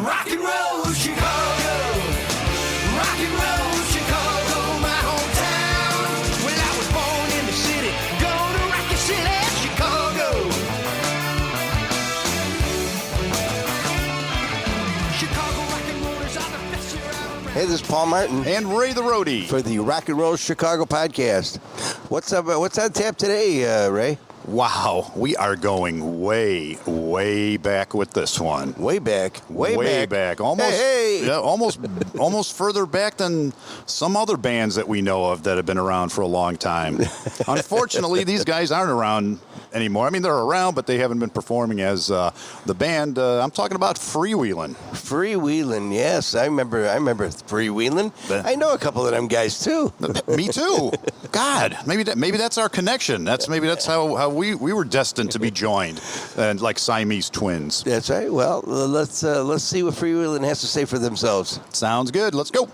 Rock and roll Chicago, rock and roll Chicago, my hometown. Well, I was born in the city, gonna rock the city, Chicago. Chicago rock and rollers are the best year around. Hey, this is Paul Martin And Ray the Roadie. for the Rock and Roll Chicago podcast. What's up? What's on tap today, Ray? Wow, we are going way back with this one. Way back. Almost, Hey. yeah, almost further back than some other bands that we know of that have been around for a long time. Unfortunately, these guys aren't around anymore. I mean, they're around, but they haven't been performing as the band. I'm talking about Freewheelin. Freewheelin, yes. I remember Freewheelin. I know a couple of them guys, too. Me too. God, maybe that's our connection. Maybe that's how we were destined to be joined, and like Siamese twins. That's right. Well, let's see what Freewheelin has to say for themselves. Sounds good. Let's go.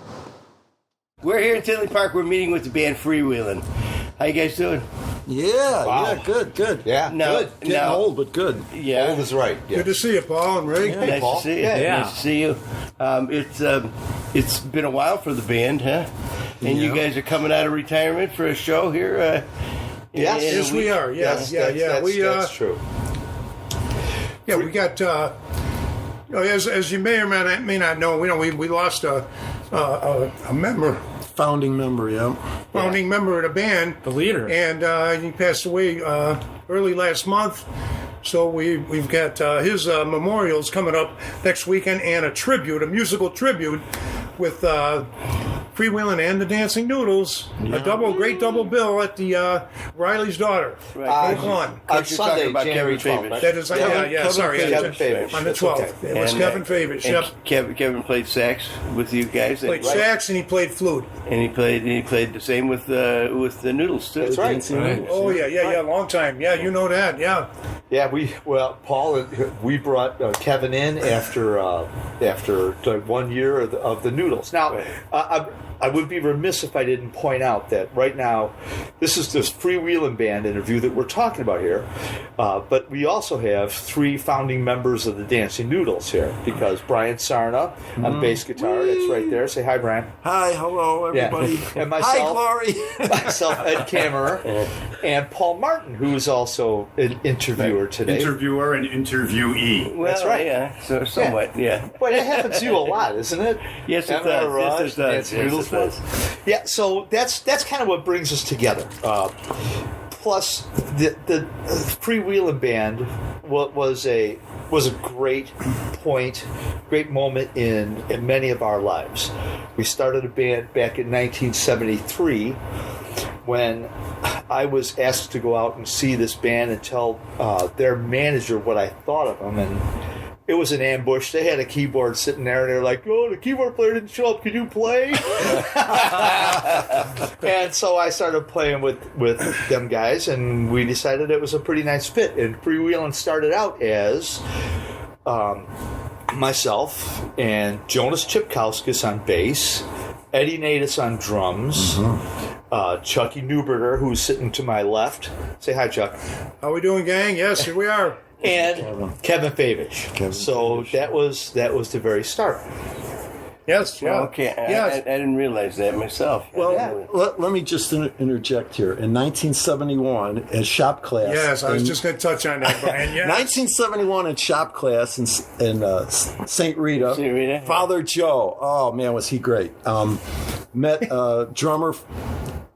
We're here in Tinley Park. We're meeting with the band Freewheelin. How you guys doing? Yeah, good. Yeah, No, good. no. Old, but good. Yeah. Old is right. Yeah. Good to see you, Paul and Ray. Nice Paul. to see you. Yeah. Nice to see you. It's been a while for the band, huh? And you guys are coming out of retirement for a show here. Yes. in a Yes, we week? are. Yeah. That's true. Yeah, we got. As you may or may not know, we lost a member, Founding member, yeah. founding member of the band, The leader. and he passed away early last month. So we've got his memorials coming up next weekend, and a musical tribute with Freewheelin and the Dancing Noodles. A great double bill at the Riley's daughter. Right. Oak Lawn. On You're Sunday, talking about January Kevin 12th. Right? That is, sorry. Kevin Favich. On the That's 12th. okay. It was Kevin Favich, yep. Kevin played sax with you guys. Played Right. sax and he played flute. And he played the same with the Noodles too. That's right. Right. Oh, yeah, long time. Yeah, you know that, yeah. Yeah, Paul, we brought Kevin in after 1 year of the Noodles. Now, I would be remiss if I didn't point out that right now, this is this Freewheelin band interview that we're talking about here, but we also have 3 founding members of the Dancing Noodles here, because Brian Sarna on bass guitar, that's right there. Say hi, Brian. Hi, hello, everybody. Yeah. And myself, Hi, Glory. myself, Ed Kammerer, and Paul Martin, who is also an interviewer today. Interviewer and interviewee. Well, That's right. Yeah, so somewhat. Yeah. Boy, that happens to you a lot, isn't it? Yes, it M&R does. Rush, Yes, it does. Dancing Yes, Noodles. it does. Yeah, so that's kind of what brings us together. Plus, the Freewheelin band was a great moment in many of our lives. We started a band back in 1973 when I was asked to go out and see this band and tell their manager what I thought of them, and it was an ambush. They had a keyboard sitting there, and they're like, "Oh, the keyboard player didn't show up. Can you play?" And so I started playing with them guys, and we decided it was a pretty nice fit. And Freewheelin started out as myself and Jonas Chipkauskas on bass, Eddie Natus on drums, Chucky Newberger, who's sitting to my left. Say hi, Chuck. How we doing, gang? Yes, here we are. And Kevin Favich. That was the very start. Yes, yeah. Okay, Yes. I didn't realize that myself. Well, let me just interject here. In 1971, at shop class. Yes, I was just going to touch on that, Brian. Yes. 1971 in shop class in St. Rita. St. Rita. Father Joe. Oh, man, was he great. Met a drummer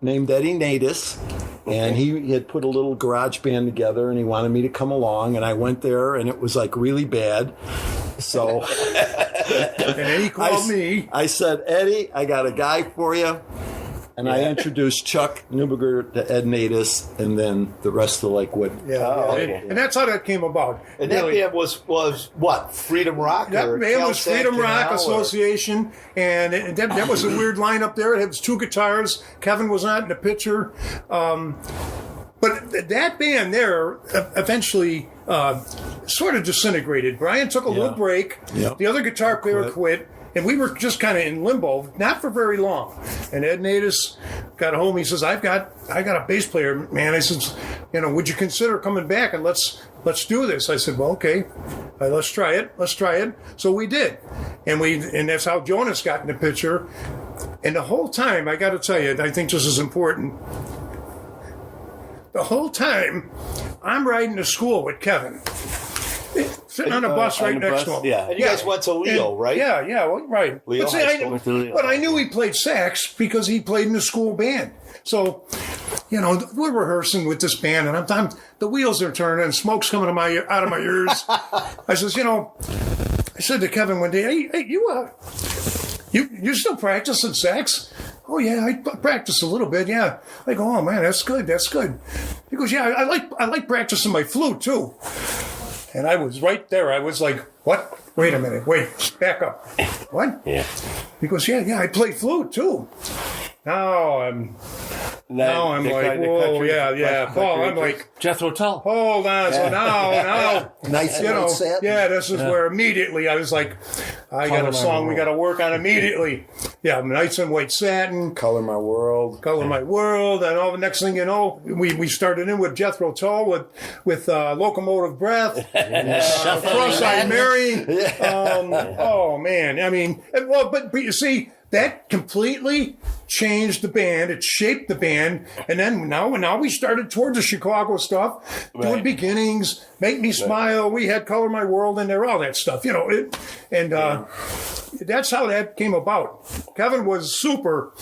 named Eddie Natus. And he had put a little garage band together, and he wanted me to come along. And I went there, and it was like really bad. So And then he called me. I said, Eddie, I got a guy for you. And I introduced Chuck Newberger to Ed Natus, and then the rest of Lakewood. Yeah, okay. and that's how that came about. And Really. that band was what? Freedom Rock? That or band was Cal Freedom San Rock Canal, or- Association, and that was a weird lineup there. It was 2 guitars. Kevin was not in the picture. But that band there eventually sort of disintegrated. Brian took a little break. Yeah. The other guitar player quit. And we were just kind of in limbo, not for very long. And Ed Natus got home. He says, I got a bass player, man. I says, would you consider coming back and let's do this? I said, well, okay, let's try it. So we did. and that's how Jonas got in the picture. And the whole time, I got to tell you, I think this is important. The whole time, I'm riding to school with Kevin, sitting on a bus right next to him. Yeah. And you guys went to Leo, right? Yeah, well, right. Leo But, see, High School. Went to Leo. but I knew he played sax because he played in the school band. So, we're rehearsing with this band, and I'm the wheels are turning, and smoke's coming out of my ears. I says, I said to Kevin one day, hey, you still practicing sax? Oh yeah, I practice a little bit. Yeah. I go, oh man, that's good. He goes, yeah, I like practicing my flute too. And I was right there. I was like, what? Wait a minute. Wait, back up. What? Yeah. He goes, yeah, I play flute too. Now I'm like, whoa, yeah. Paul, I'm like, Jethro Tull. hold on. So now, Nice and sad. yeah, this is where immediately I was like, I got a song we got to work on immediately. Yeah, Nights in White Satin, Color My World. Color My World, and all the next thing you know, we started in with Jethro Tull with Locomotive Breath, Cross-Eyed Mary. Oh man, I mean, but you see. That completely changed the band. It shaped the band. And then now we started towards the Chicago stuff, doing beginnings, Make Me Smile. We had Color My World in there, all that stuff, that's how that came about. Kevin was super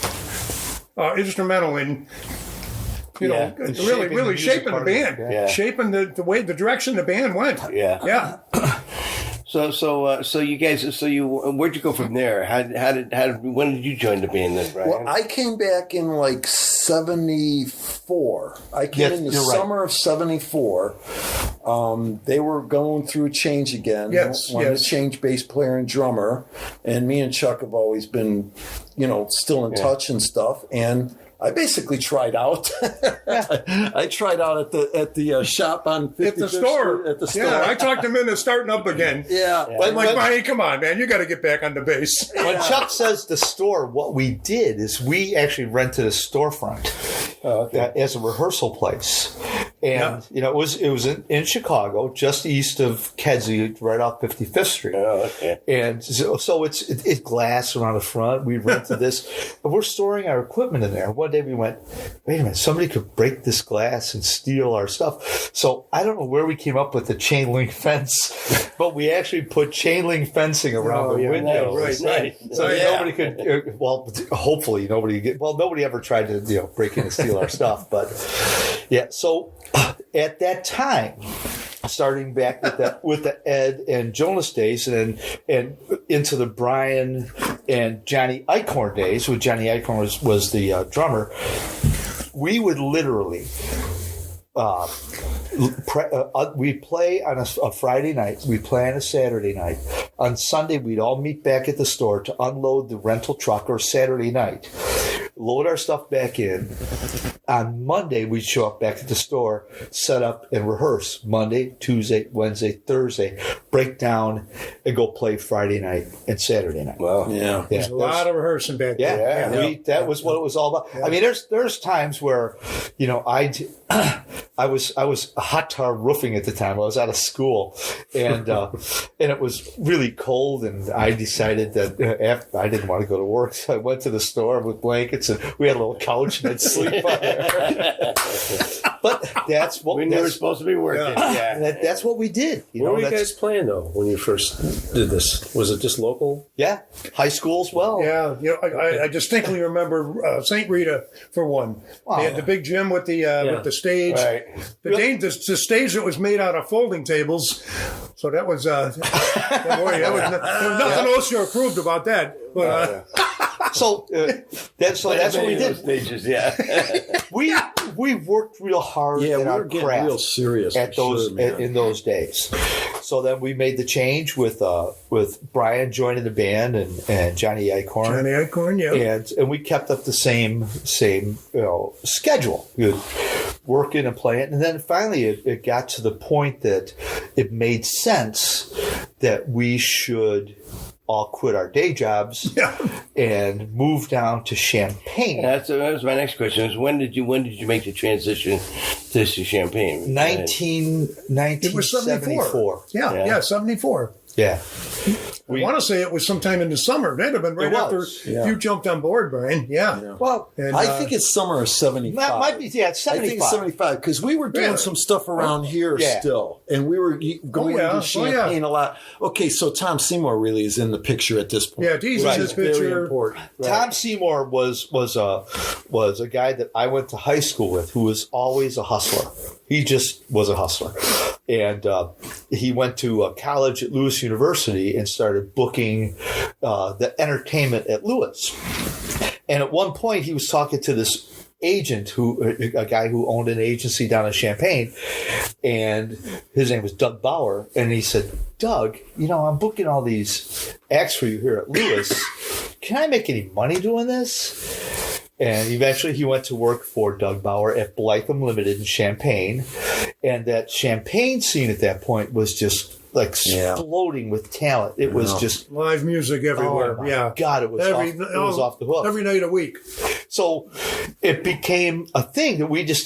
instrumental in, really shaping the band, shaping the way, the direction the band went. Yeah. So you guys, where'd you go from there? When did you join the band then, Brian? Well, I came back in like 74. I came in the summer of 74. They were going through a change again. Wanted to change bass player and drummer. And me and Chuck have always been, still in touch and stuff. And I basically tried out. I tried out at the shop on 55th At the store. Street, at the store. Yeah, I talked him into starting up again. Yeah. I'm like, Brian, come on, man. You got to get back on the bass. When Chuck says the store, what we did is we actually rented a storefront as a rehearsal place. And, it was in Chicago, just east of Kedzie, right off 55th Street. Oh, okay. And so it's glass around the front. We rented this. And we're storing our equipment in there. One day we went, wait a minute, somebody could break this glass and steal our stuff. So I don't know where we came up with the chain link fence, but we actually put chain link fencing around the window. Right. So nobody could, hopefully nobody ever tried to, break in and steal our stuff. But yeah, so at that time, starting back with the Ed and Jonas days, and into the Brian and Johnny Eichhorn days, when Johnny Eichhorn was the drummer, we would literally we'd play on a Friday night, we'd play on a Saturday night. On Sunday, we'd all meet back at the store to unload the rental truck, or Saturday night, load our stuff back in. On Monday, we'd show up back at the store, set up and rehearse Monday, Tuesday, Wednesday, Thursday, break down and go play Friday night and Saturday night. Wow. Yeah. There's a lot of rehearsing back there. That was what it was all about. Yeah. I mean, there's times where, I was hot tar roofing at the time. I was out of school, and it was really cold, and I decided that I didn't want to go to work, so I went to the store with blankets, and we had a little couch, and I'd sleep on there. But that's what we were supposed to be working. Yeah. That's what we did. Where were you guys playing though when you first did this? Was it just local? Yeah, high school as well. Yeah, I distinctly remember St. Rita for one. Wow. They had the big gym with the stage. Right. The stage that was made out of folding tables. So that was there was nothing OSHA approved about that. But so that's what we did. Stages, we worked real hard. Yeah, in we our were getting craft real serious at those in those days. So then we made the change with Brian joining the band and Johnny Eichhorn. Johnny Eichhorn, yeah. And we kept up the same schedule. We would work in and play it. And then finally it got to the point that it made sense that we should all quit our day jobs and move down to Champaign. That was my next question. Is when did you make the transition to Champaign? 1974. Yeah, 74. Yeah. I want to say it was sometime in the summer. That'd have been right after Yeah. you jumped on board, Brian. Yeah. Well, And, I think it's summer of 75. that might be, yeah, it's I think 75. it's 75 because we were doing Really? some stuff around here Yeah. still, and we were going yeah. to Champaign a lot. Okay, so Tom Seymour really is in the picture at this point. Yeah, he's Right. in this Very picture. important. Tom Seymour was a guy that I went to high school with who was always a hustler. He just was a hustler. And he went to college at Lewis University and started booking the entertainment at Lewis. And at one point, he was talking to this agent, a guy who owned an agency down in Champaign, and his name was Doug Bauer. And he said, Doug, I'm booking all these acts for you here at Lewis. Can I make any money doing this? And eventually he went to work for Doug Bauer at Blytham Limited in Champaign. And that Champaign scene at that point was just like exploding with talent. It was just Live music everywhere. oh my Yeah. God, it was off the hook. Every night a week. So it became a thing that we just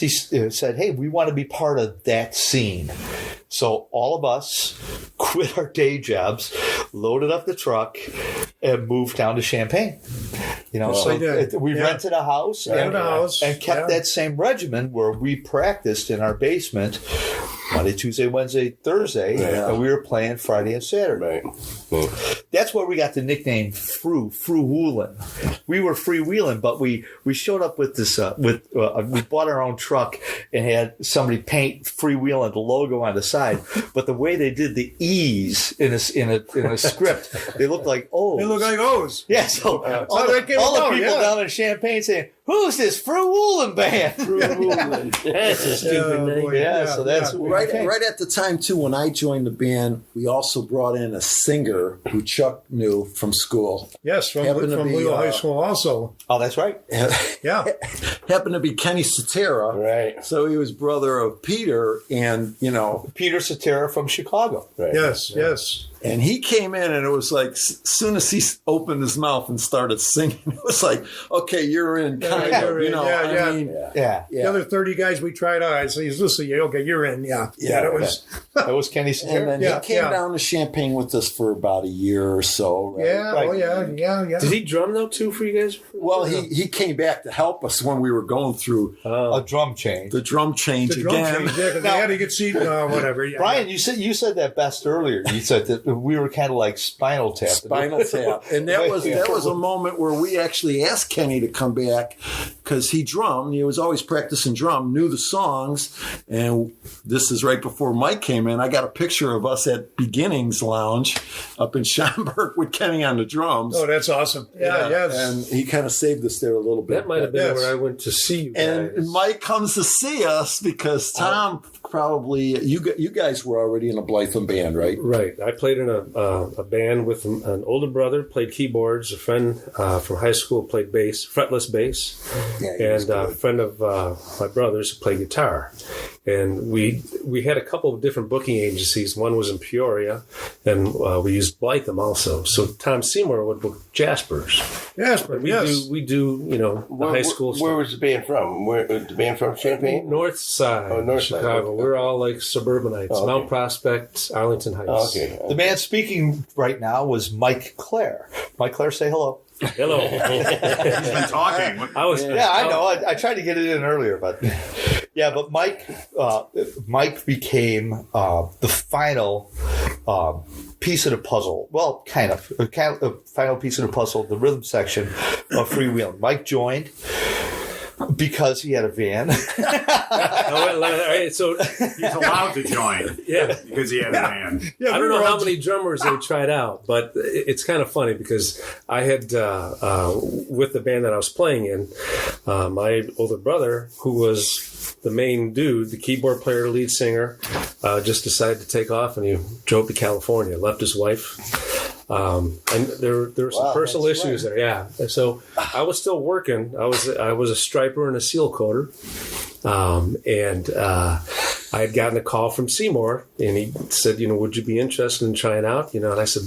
said, hey, we want to be part of that scene. So all of us quit our day jobs, loaded up the truck, and moved down to Champaign. we did. We Yeah. rented a house, Rented a house, and kept yeah. that same regimen where we practiced in our basement Monday, Tuesday, Wednesday, Thursday, and we were playing Friday and Saturday. Right. That's where we got the nickname Freewheelin. We were freewheeling, but we showed up with this we bought our own truck and had somebody paint Freewheelin, the logo on the side. But the way they did the E's in a script, they looked like O's. They look like O's. Yeah, so all that came the about, people yeah. down in Champaign saying, "Who's this Freewheelin band?" That's a stupid name. boy. Yeah, so that's yeah. what we Right, became. right at the time, too, when I joined the band, we also brought in a singer who Chuck knew from school. Yes, from Happened to be, Leo High School also. Oh, that's right. Yeah. Happened to be Kenny Cetera. Right. So he was brother of Peter, and, Peter Cetera from Chicago. Right. Yes. and he came in, and it was like, as soon as he opened his mouth and started singing, it was like, okay, you're in, kind of, you're in. Yeah. I mean, Yeah. The other 30 guys we tried out, I said, listen, okay, you're in. Yeah. That was. That was Kenny And Cetera. then Yeah, he came yeah. down to Champaign with us for about a year or so. Right? Yeah. Right. Oh, yeah. Did he drum though too for you guys? Well, he came back to help us when we were going through A drum change. the drum change The drum again. change, yeah, because they had to get seat, whatever. Yeah. Brian, you said that best earlier. You said that we were kind of like Spinal Tap. Spinal Tap, and that was a moment where we actually asked Kenny to come back because he drummed. He was always practicing drum, knew the songs, and this is right before Mike came in. I got a picture of us at Beginnings Lounge up in Schaumburg with Kenny on the drums. Oh, that's awesome. Yeah, yes. And he kind of saved us there a little bit. That might have been Yes. where I went to see you guys. And Mike comes to see us because Tom probably you guys were already in a Blytham band, right? Right. I played in a band with an older brother, played keyboards. A friend from high school played bass, fretless bass. And a friend of my brother's who played guitar. And we had a couple of different booking agencies. One was in Peoria, and we used Blytham also. So Tom Seymour would book Jaspers. Jasper, We do the high school stuff. Where was the band from? Where the band from? Champaign? North side, North side, Chicago. okay. We're all like suburbanites. Oh, okay. Mount Prospect, Arlington Heights. Oh, okay. The man speaking right now was Mike Clare. Mike Clare, say hello. Hello. He's been talking. I was. Yeah, I know. I tried to get it in earlier, but yeah. But Mike became the final piece of the puzzle. Well, kind of the final piece of the puzzle, the rhythm section of Freewheelin. Mike joined because he had a van. All right, so He's allowed to join yeah. because he had a band. Yeah, I we don't know were how all- many drummers they tried out, but it's kind of funny because I had, with the band that I was playing in, my older brother, who was the main dude, the keyboard player, lead singer, just decided to take off, and he drove to California, left his wife. And there were some personal that's issues there, yeah. And so I was still working. I was a striper and a seal coater. And I had gotten a call from Seymour, and he said, would you be interested in trying out? And I said,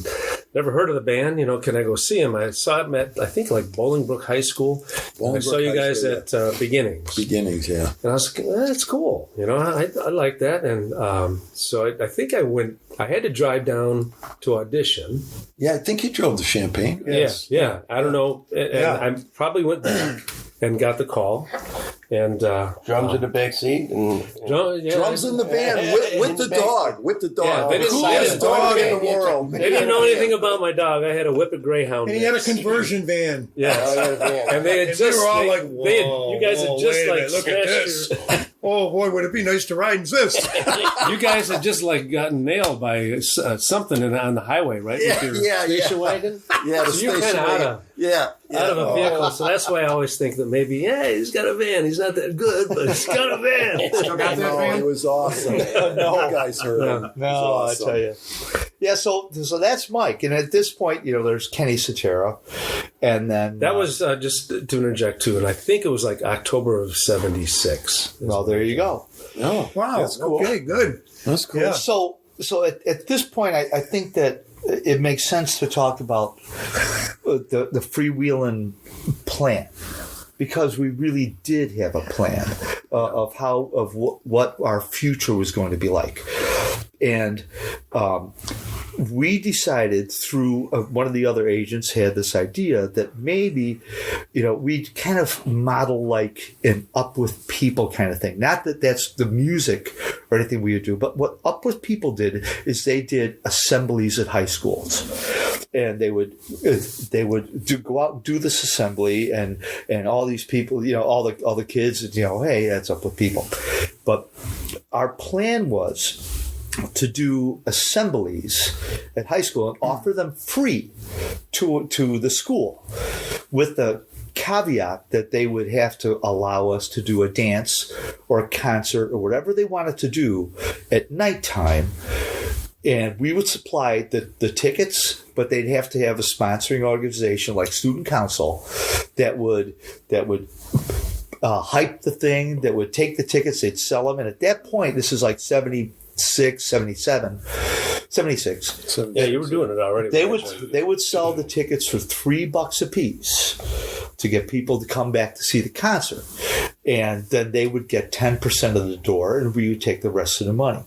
never heard of the band. Can I go see him? I saw him at, I think, like Bolingbrook High School. I saw you guys at Beginnings. Beginnings, yeah. And I was like, that's cool. I like that. And so I think I went, I had to drive down to audition. Yeah, I think you drove to Champaign. Yes. Yeah. I don't know. And I probably went back and got the call. And drums in the back seat and drums in the band with the dog. With the dog. Yeah, they didn't coolest dog in the world. They didn't know anything about my dog. I had a Whippet Greyhound. And he had a conversion van. Yeah, and they had just. We were all like, "Whoa, you guys had just like look at this." Oh boy, would it be nice to ride in this? You guys had just like gotten nailed by something on the highway, right? Yeah, with your station wagon. Yeah, the so you're station kind of out of a vehicle. So that's why I always think that maybe, he's got a van. He's not that good, but he's got a van. Still got that van? It was awesome. No, you guys heard him. No, Awesome. I tell you. Yeah, so that's Mike, and at this point, there's Kenny Sotero, and then that was just to interject too, and I think it was like October of '76. Well, there you go. Oh, Wow. that's cool. Okay, good. That's cool. Yeah. So at this point, I think that it makes sense to talk about the Freewheelin plan, because we really did have a plan of what our future was going to be like. And we decided through one of the other agents had this idea that maybe, we'd kind of model like an Up With People kind of thing. Not that that's the music or anything we would do, but what Up With People did is they did assemblies at high schools. And they would go out and do this assembly, and all these people, all the kids, hey, that's Up With People. But our plan was to do assemblies at high school and offer them free to the school, with the caveat that they would have to allow us to do a dance or a concert or whatever they wanted to do at nighttime. And we would supply the tickets, but they'd have to have a sponsoring organization like Student Council that would hype the thing, that would take the tickets, they'd sell them. And at that point, this is like 76. Yeah, you were doing it already. They would sell the tickets for $3 a piece to get people to come back to see the concert. And then they would get 10% of the door, and we would take the rest of the money.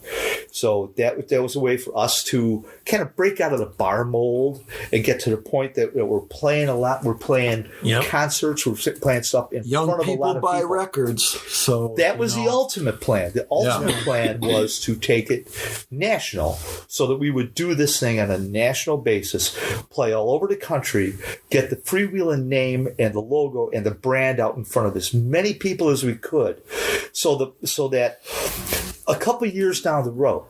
So that was a way for us to kind of break out of the bar mold and get to the point that we're playing a lot. We're playing concerts. We're playing stuff in front of a lot of people. Young people buy records. So that was the ultimate plan. The ultimate plan was to take it national, so that we would do this thing on a national basis, play all over the country, get the Freewheelin name and the logo and the brand out in front of as many people as we could, so that a couple years down the road,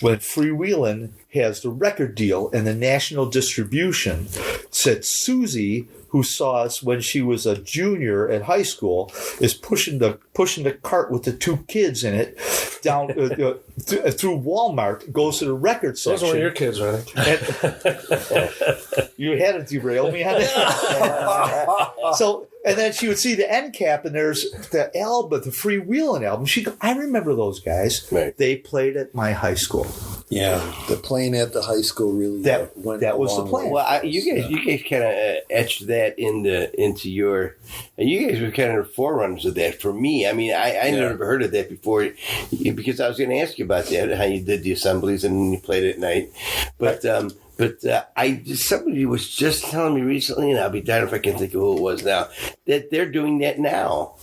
when Freewheelin has the record deal and the national distribution, said Susie, who saw us when she was a junior at high school, is pushing the cart with the two kids in it down through Walmart, goes to the record section. Those weren't your kids, right? You had to derail me on it. So, and then she would see the end cap, and there's the album, the Freewheelin album. She'd go, I remember those guys. Right. They played at my high school. Yeah, the playing at the high school really went that was the along plan. with- Well, you guys kind of etched that into your. And you guys were kind of forerunners of that for me. I mean, I never heard of that before, because I was going to ask you about that, how you did the assemblies and you played at night, but somebody was just telling me recently, and I'll be darned if I can think of who it was now, that they're doing that now.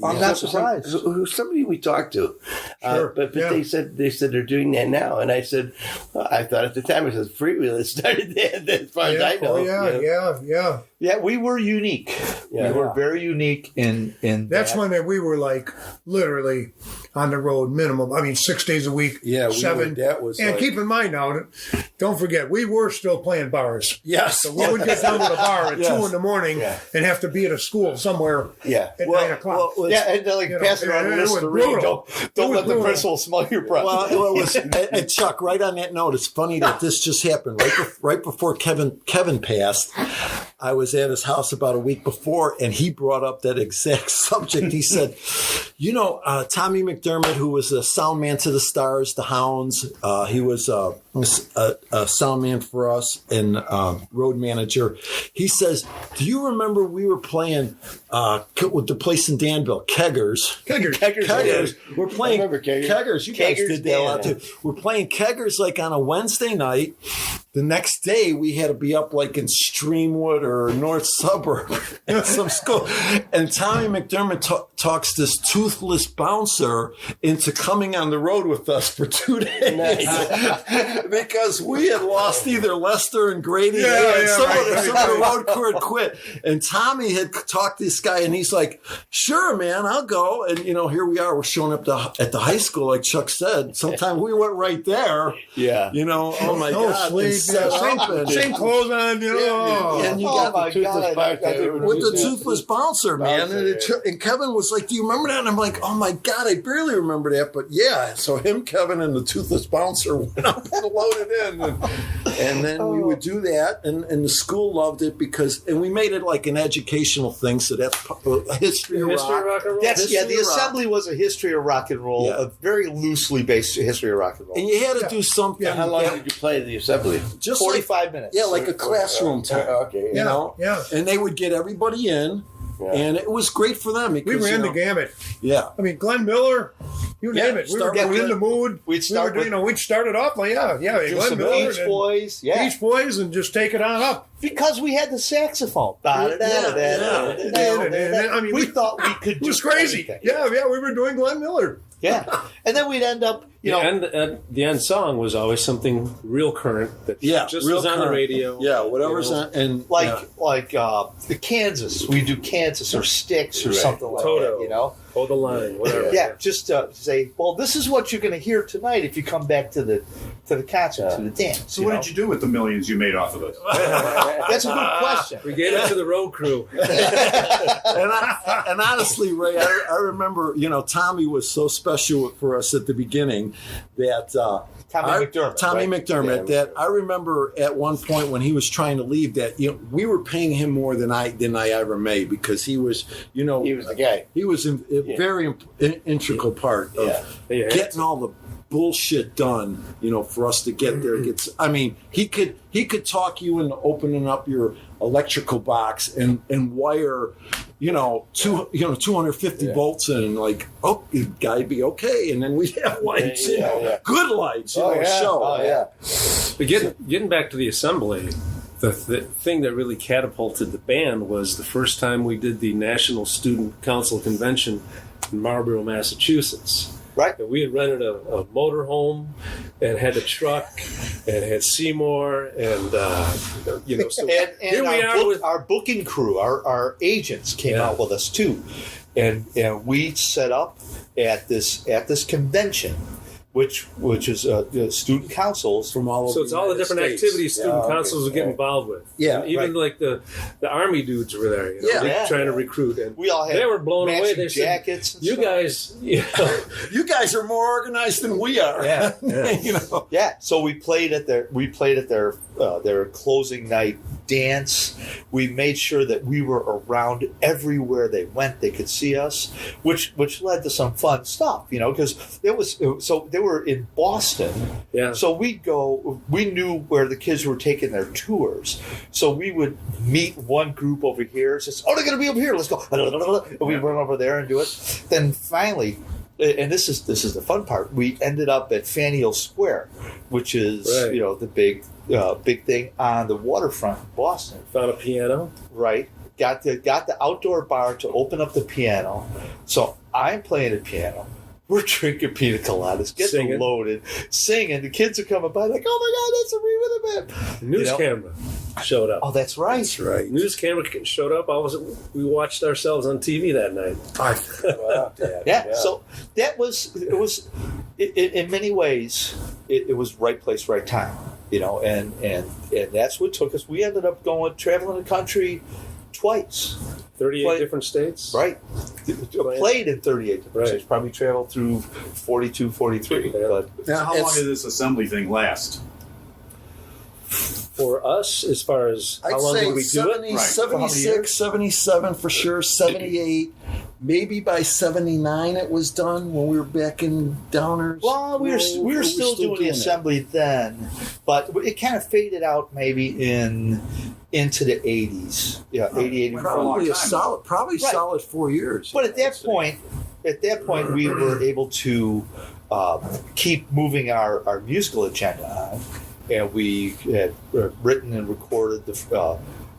I'm not surprised. Somebody we talked to, Sure. but they said they're doing that now, and I said, well, I thought at the time, I said Freewheelin started that, as far as I know. Oh, yeah. Yeah, we were unique. Yeah. We were very unique in That's that. when we were like literally on the road minimum. I mean, 6 days a week. Yeah, we 7. were- that was and like- keep in mind now, don't forget, we were still playing bars. Yes. So we would get done with a bar at 2 in the morning Yeah. and have to be at a school somewhere Yeah. at 9 o'clock. Yeah, and like pass around it the was Listerine. brutal. Don't It was let the brutal. principal smell your breath. Well, it was, and Chuck, right on that note, it's funny that this just happened right before Kevin passed. I was at his house about a week before, and he brought up that exact subject. He said, Tommy McDermott, who was a sound man to the Stars, the Hounds, he was a sound man for us and road manager. He says, do you remember we were playing with the place in Danville, Keggers? Keggers. We're playing I remember Keggers. Keggers. You guys Keggers did that a lot band. too. We're playing Keggers like on a Wednesday night. The next day, we had to be up like in Streamwood or North Suburb at some school. And Tommy McDermott talks this toothless bouncer into coming on the road with us for 2 days. Because we had lost either Lester and Grady. Some of the road crew had quit. And Tommy had talked to this guy, and he's like, sure, man, I'll go. And, here we are. We're showing up at the high school, like Chuck said. Sometimes we went right there. Yeah. Oh, my God. Sleep, same clothes on, And you got my toothless God, bartender. with the toothless bouncer, man. Bouncer, And Kevin was like, do you remember that? And I'm like, oh, my God, I barely remember that. But, yeah, so him, Kevin, and the toothless bouncer went up and loaded in. And then we would do that. And the school loved it and we made it like an educational thing. So that's history of History of rock. rock and roll. That's History the of rock. assembly was a history of rock and roll, Yeah. a very loosely based history of rock and roll. And you had to do something. How long did you play the assembly? Just 45 minutes. Yeah, like a classroom time. Okay. You know? Yeah. And they would get everybody in. Yeah. And it was great for them. We Because, ran the gamut. Yeah. I mean, Glenn Miller, you name it. We start were with in the mood. We'd start with- we'd start it off like, do Glenn some Miller Beach and Boys. Yeah. Beach Boys and just take it on up. Because we had the saxophone. I mean, We thought we could it do was crazy. anything. Yeah, we were doing Glenn Miller. Yeah. And then we'd end up, The end song was always something real current that just real was on the current. radio. Yeah, whatever's on. And like the Kansas. We do Kansas or Sticks or something like Toto. that, Hold the line, whatever. Yeah, just say, well, this is what you're going to hear tonight if you come back to the concert, to the dance. So what did you do with the millions you made off of it? That's a good question. We gave it to the road crew. and honestly, Ray, I remember, Tommy was so special for us at the beginning that Tommy McDermott. Tommy right? McDermott. That I remember at one point when he was trying to leave, that we were paying him more than I ever made because he was, He was the guy. he was a very integral part of getting all the bullshit done, for us to get there. He could talk you into opening up your electrical box and wire, 250 volts in, like, oh, the guy'd be okay, and then we'd have lights, good lights, show. Oh, yeah. But getting back to the assembly, the thing that really catapulted the band was the first time we did the National Student Council Convention in Marlborough, Massachusetts. Right. And we had rented a motor home and had a truck and had Seymour and so And here we are with our booking crew, our agents came out with us too, and we set up at this convention, which is student councils from all over. So it's all the different States. activities student councils would get involved with. Yeah, and even like the Army dudes were there, trying to recruit, and We all had they were blown away. matching They said, jackets. And "You stuff. guys, You guys are more organized than we are. Yeah. Yeah. So we played at their closing night dance. We made sure that we were around everywhere they went. They could see us, which led to some fun stuff, because they were in Boston. Yeah. So we knew where the kids were taking their tours. So we would meet one group over here. Says, "Oh, they're going to be over here. Let's go." And we run over there and do it. Then finally, and this is the fun part, we ended up at Faneuil Square, which is the big thing on the waterfront in Boston. found a piano." Right. Got the outdoor bar to open up the piano. So I'm playing the piano. We're drinking pina coladas, getting Singing. loaded, singing. The kids are coming by like, "Oh my God, that's a Freewheelin band." News camera showed up. Oh, that's right. That's right. News camera showed up. We watched ourselves on TV that night. Yeah. So it was in many ways it was right place, right time. And that's what took us. We ended up traveling the country twice. 38 different states. Right. Played in 38 different states. Probably traveled through 42, 43. Yeah. But Now, how long did this assembly thing last? for us as far as how I'd long say did we do it? 76, 77 for sure, 78. Maybe by 79 it was done when we were back in Downers. Well, we were still doing the assembly then, but it kind of faded out maybe into the 80s. Yeah, 80, 84. Probably solid 4 years. But at that point, we were able to keep moving our musical agenda on, and we had written and recorded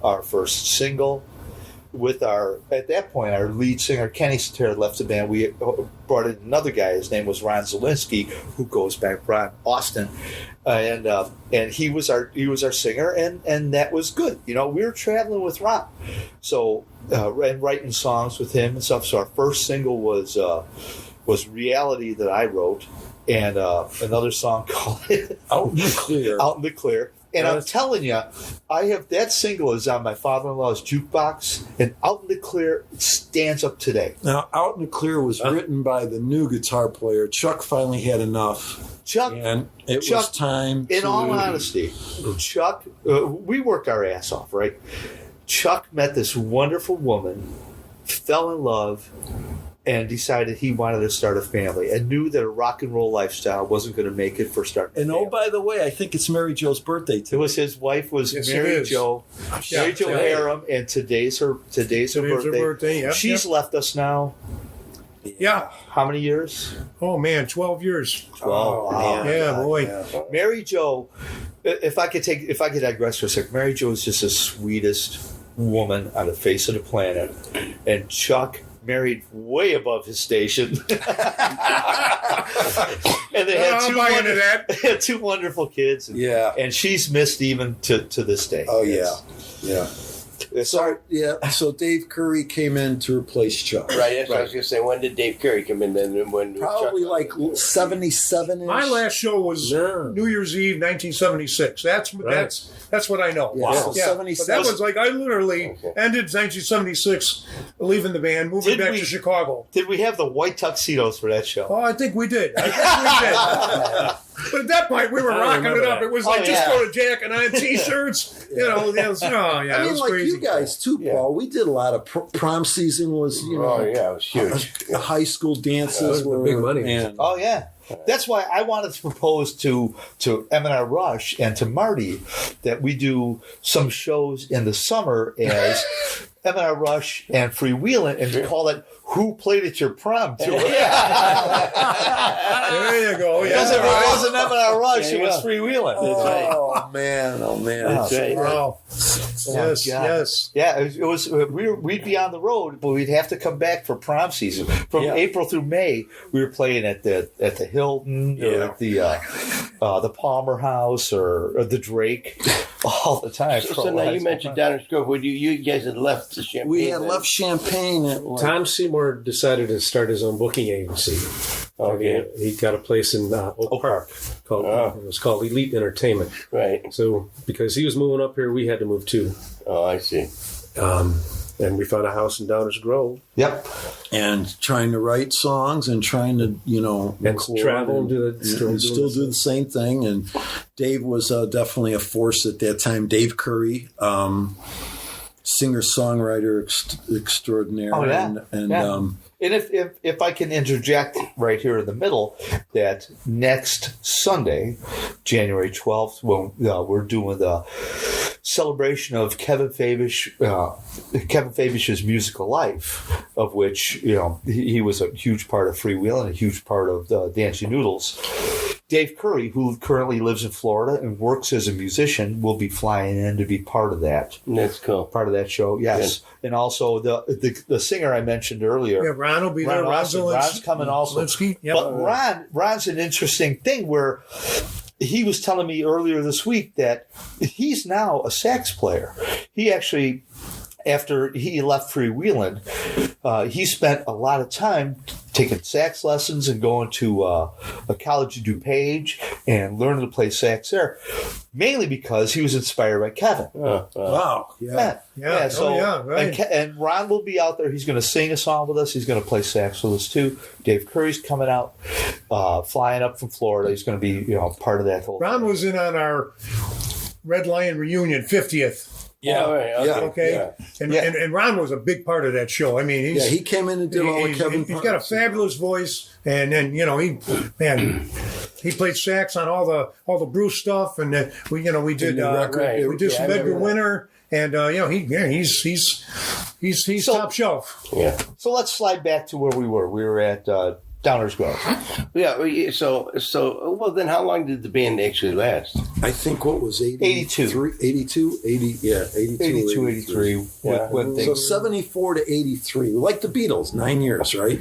our first single. With at that point, our lead singer Kenny Satara left the band. We brought in another guy. His name was Ron Zielinski, who goes back Ron Austin, and he was our singer, and that was good. We were traveling with Ron, so and writing songs with him and stuff. So our first single was "Reality" that I wrote, and another song called Out in the Clear. Out in the Clear. And I'm telling you, I have that single is on my father-in-law's jukebox, and Out in the Clear stands up today. Now, Out in the Clear was written by the new guitar player. Chuck finally had enough. Chuck, and it was time. In all honesty, Chuck, we worked our ass off, right? Chuck met this wonderful woman, fell in love, and decided he wanted to start a family, and knew that a rock and roll lifestyle wasn't going to make it for starting. And by the way, I think it's Mary Jo's birthday today. It was his wife was Mary Jo, Mary Jo Harum, and today's her birthday. Yep, She's left us now. Yeah. How many years? Oh man, 12 years. 12. Wow. Yeah, boy. Yeah. Mary Jo, if I could digress for a second, Mary Jo is just the sweetest woman on the face of the planet, and Chuck married way above his station. And they had two wonderful kids. And she's missed even to this day. Oh, yeah. So Dave Curry came in to replace Chuck. Right, that's what I was going to say. When did Dave Curry come in then? Probably like 77-ish. My last show was New Year's Eve, 1976. That's what I know. Wow. So yeah. 77. But that was like, I literally ended 1976, leaving the band, moving back to Chicago. Did we have the white tuxedos for that show? Oh, I think we did. But at that point, we were rocking it up. It was like, just go to Jack and I T-shirts. I mean, it was like crazy. You guys too, Paul. We did a lot of prom season. Was it was huge. High school dances were big money. And, oh yeah. That's why I wanted to propose to M&R Rush and to Marty that we do some shows in the summer as M&R Rush and Freewheelin, and call it "Who Played at Your Prom?" Tour. There you go. Because if it wasn't M&R Rush, it was Freewheelin. Oh man! That's right. Wow. Yes. Yeah, it was. We'd be on the road, but we'd have to come back for prom season. From April through May, we were playing at the Hilton or at the Palmer House or the Drake all the time. So now you mentioned Downers Grove. You guys had left the Champaign. We had left Champaign at Tom Seymour decided to start his own booking agency. Okay. He got a place in Oak Park called it was called Elite Entertainment. Right. So because he was moving up here, we had to move too. Oh, I see. And we found a house in Downers Grove. Yep. And trying to write songs and trying to, and travel and do still do the same thing. And Dave was definitely a force at that time. Dave Curry, singer-songwriter extraordinaire. Oh, yeah. And if I can interject right here in the middle, that next Sunday, January 12th, when we're doing the celebration of Kevin Fabish's musical life, of which he was a huge part of Freewheelin, a huge part of the Dancing Noodles. Dave Curry, who currently lives in Florida and works as a musician, will be flying in to be part of that. That's cool. Part of that show, yes. Good. And also the singer I mentioned earlier. Yeah, Ron will be there. Ron's coming also. Yep. But Ron's an interesting thing where he was telling me earlier this week that he's now a sax player. He actually, after he left Freewheelin, he spent a lot of time taking sax lessons and going to a college in DuPage and learning to play sax there, mainly because he was inspired by Kevin. Wow. Yeah. So, right. And Ron will be out there. He's going to sing a song with us. He's going to play sax with us too. Dave Curry's coming out, flying up from Florida. He's going to be part of that whole Ron was in on our Red Lion Reunion 50th. Yeah, All right, okay. Okay, Yeah. and Ron was a big part of that show. I mean, he came in and did all the Kevin. He's got a fabulous voice, and then he played sax on all the Bruce stuff, and we did we did some Edgar Winter, and he's top shelf. Yeah. So let's slide back to where we were. We were at Downers Grove. Yeah. So well, then how long did the band actually last? I think what was 82. 82, 82, 83. Yeah. When So things, 74 to 83. Like the Beatles, 9 years, right?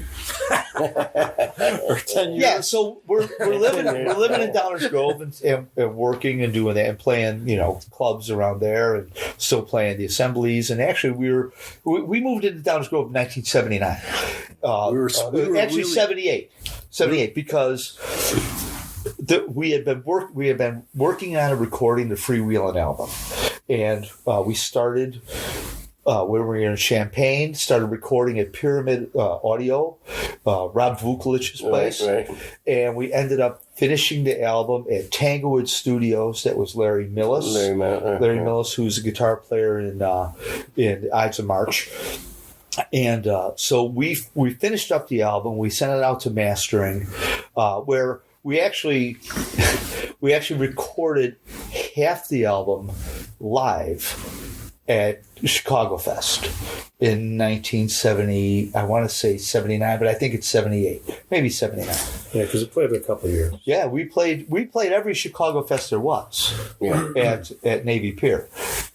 Or 10 years. yeah, so we're living in Downers Grove and working and doing that and playing clubs around there and still playing the assemblies. And actually we moved into Downers Grove in 1979. We were actually really- 78 because we had been working on a recording the Freewheelin album, and we started when we were in Champaign. Started recording at Pyramid Audio, Rob Vuklich's place, Right. and we ended up finishing the album at Tanglewood Studios. That was Larry Millis. Larry Millis, who's a guitar player in Ides of March. And so we finished up the album. We sent it out to mastering, where we actually recorded half the album live at Chicago Fest in 1970. I want to say 79, but I think it's 78, maybe 79. Yeah, because it played a couple of years. Yeah, we played every Chicago Fest there was at Navy Pier,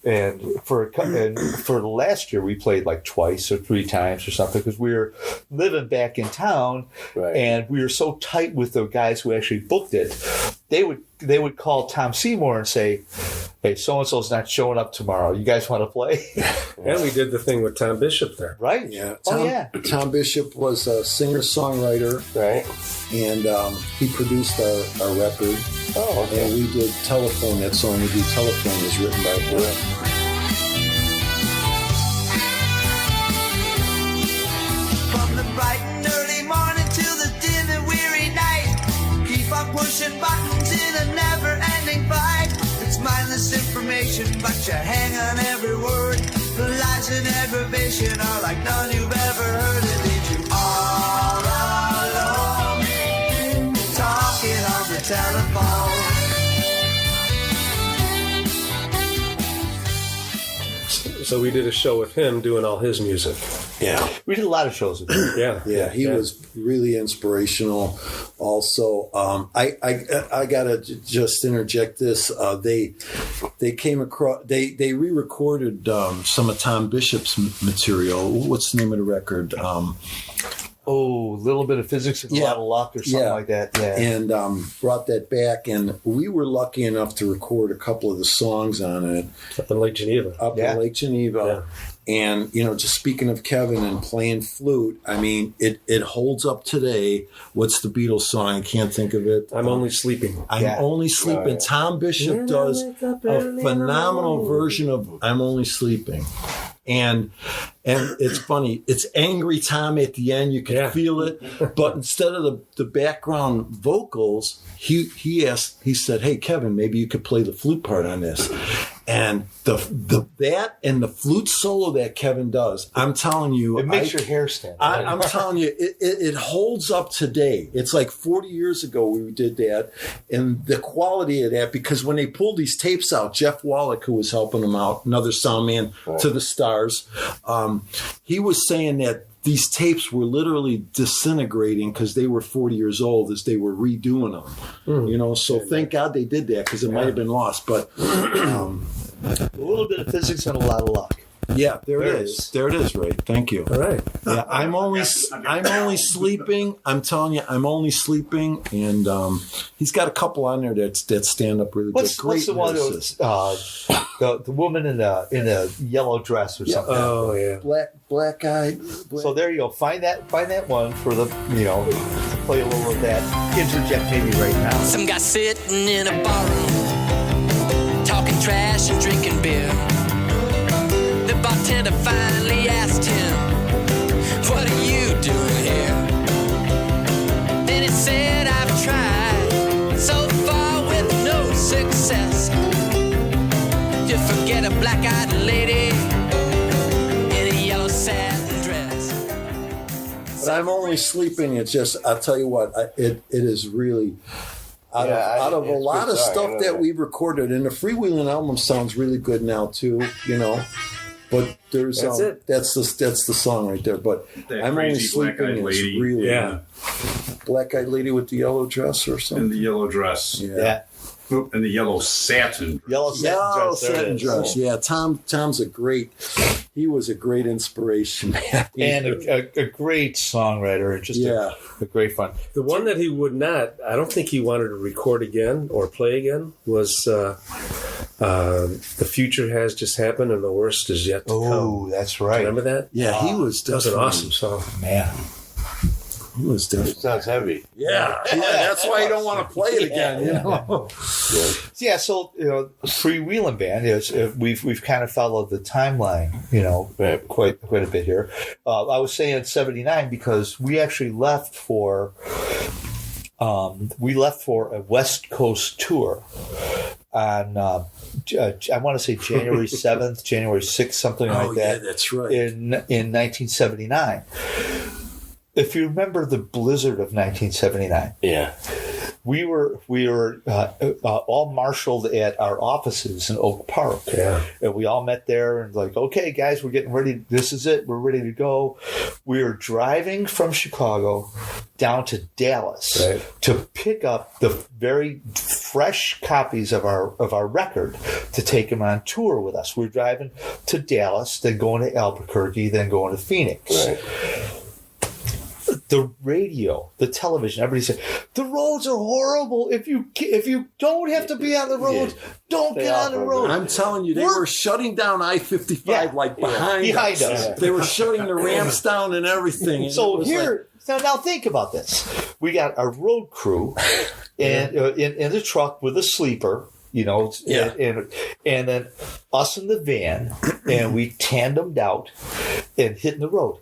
and for the last year we played like twice or three times or something because we were living back in town, and we were so tight with the guys who actually booked it. They would call Tom Seymour and say, "Hey, so and so's not showing up tomorrow. You guys want to play?" And we did the thing with Tom Bishop there. Right? Yeah. Tom Bishop was a singer-songwriter, Right. and he produced our record. Oh, okay. And we did Telephone. That song we did, Telephone, was written by him. From the bright and early morning till the dim and weary night, keep on pushing buttons in a never-ending fight. It's mindless information, but you hang on every word. The lies and aggravation are like none you've ever heard. It leaves you all alone, talking on the telephone. So we did a show with him doing all his music. Yeah. We did a lot of shows with him. Yeah. He was really inspirational. Also, I gotta just interject this. They came across. They re-recorded some of Tom Bishop's material. What's the name of the record? Oh, a little bit of physics and a lot of luck or something like that. Yeah. And brought that back, and we were lucky enough to record a couple of the songs on it Up in Lake Geneva. in Lake Geneva. And, just speaking of Kevin and playing flute, I mean, it holds up today. What's the Beatles song? I can't think of it. I'm Only Sleeping. I'm Only Sleeping. Tom Bishop does a phenomenal version of I'm Only Sleeping. And it's funny. It's angry Tom at the end. You can feel it. But instead of the background vocals, he said, "Hey, Kevin, maybe you could play the flute part on this." And that and the flute solo that Kevin does, I'm telling you, it makes your hair stand. I'm telling you, it holds up today. It's like 40 years ago we did that, and the quality of that, because when they pulled these tapes out, Jeff Wallach, who was helping them out, another sound man to the stars, he was saying that these tapes were literally disintegrating because they were 40 years old as they were redoing them. So thank God they did that because it might have been lost. But a little bit of physics and a lot of luck. yeah, there it is. There it is, Ray. Thank you. All right. Yeah, I'm only sleeping. I'm telling you, I'm only sleeping, and he's got a couple on there that stand up really good. What's the one that was, the woman in a yellow dress or something? Oh, yeah. black eyed. So there you go. Find that one for the to play a little of that. Interject maybe right now. Some guy sitting in a barroom, talking trash and drinking beer. The bartender finally asked him, "What are you doing here?" Then he said, "I've tried so far with no success. I'm Only Sleeping. It's just, I'll tell you what, it is really, out of a lot of stuff that we've recorded, and the Freewheelin album sounds really good now too, you know. But there's that's the song right there. But That I'm Only crazy Sleeping black-eyed is lady. really Black-eyed lady with the yellow dress or something. And the yellow dress. Yeah. Oop, and the yellow satin. Yellow satin dress. Yeah, Tom's he was a great inspiration, man. And a great songwriter, and just a great fun. The one that he would not, I don't think he wanted to record again or play again, was The Future Has Just Happened and the Worst Is Yet to Come. Oh, that's right. Remember that? Yeah, he was That was an awesome song. Man. He was definitely. Sounds heavy. Yeah, that's why you don't want to play it again. You know? Yeah, so Freewheelin Band is we've kind of followed the timeline, quite a bit here. I was saying 79 because we actually left for a West Coast tour on I want to say January 7th, January 6th, something like that. Yeah, that's right. In 1979. If you remember the blizzard of 1979, we were all marshaled at our offices in Oak Park. Yeah. And we all met there and like, okay, guys, we're getting ready. This is it. We're ready to go. We were driving from Chicago down to Dallas to pick up the very fresh copies of our record to take them on tour with us. We were driving to Dallas, then going to Albuquerque, then going to Phoenix. Right. The radio, the television, everybody said, the roads are horrible. If you don't have to be on the roads, don't get on the road. I'm telling you, they were shutting down I-55 behind us. They were shutting the ramps down and everything. So here, now think about this. We got our road crew and in the truck with a sleeper. And then us in the van, and we tandemed out and hitting the road.